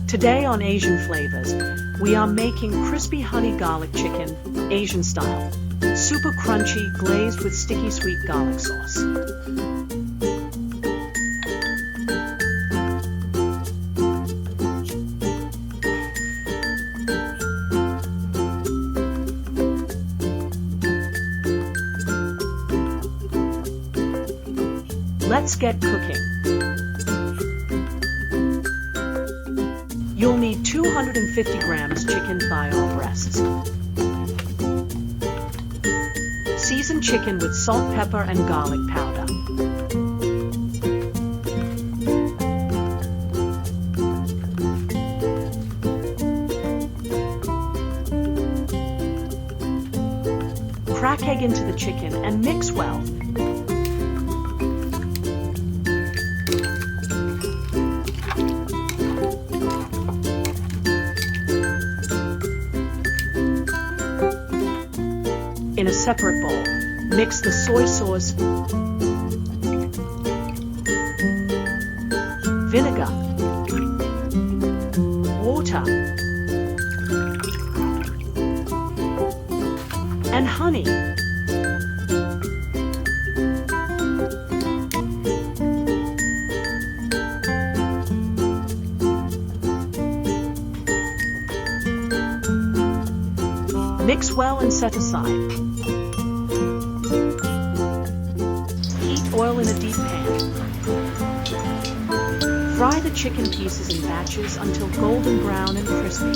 Today on Asian Flavors, we are making crispy honey garlic chicken, Asian style. Super crunchy, glazed with sticky sweet garlic sauce. Let's get cooking. You'll need 250 grams chicken thigh or breasts. Season chicken with salt, pepper, and garlic powder. Crack egg into the chicken and mix well. In a separate bowl, mix the soy sauce, vinegar, water, and honey. Mix well and set aside. Heat oil in a deep pan. Fry the chicken pieces in batches until golden brown and crispy.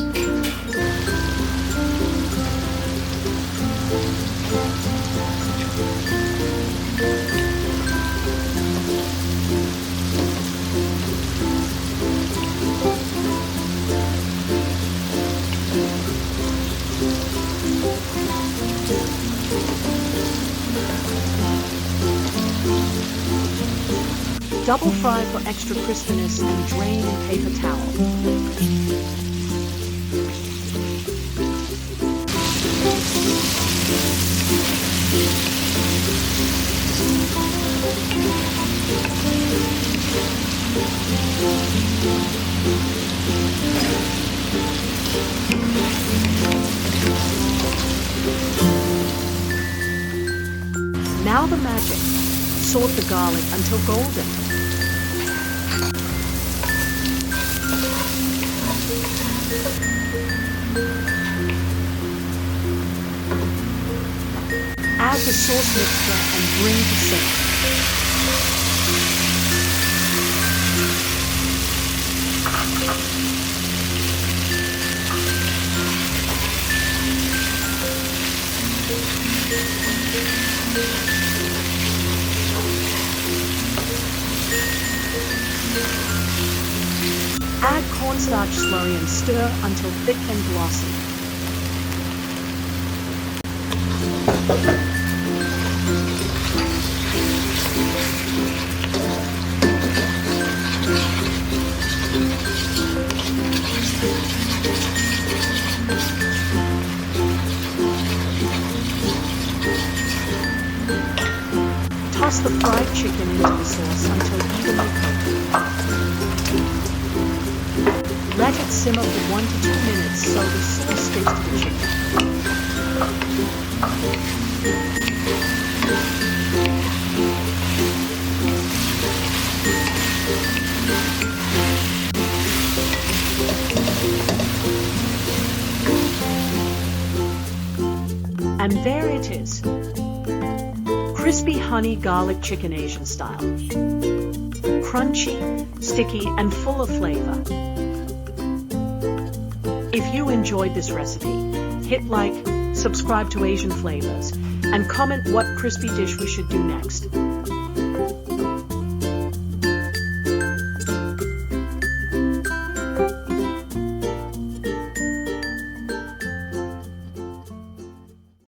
Double fry for extra crispiness and drain in paper towel. Now the magic. Sort the garlic until golden. Add the sauce mixture and bring to simmer. Add cornstarch slurry and stir until thick and glossy. Toss the fried chicken into the sauce until evenly coated. Let it simmer for 1 to 2 minutes so the sauce sticks to the chicken. And there it is. Crispy honey garlic chicken Asian style. Crunchy, sticky, and full of flavor. If you enjoyed this recipe, hit like, subscribe to Asian Flavors, and comment what crispy dish we should do next.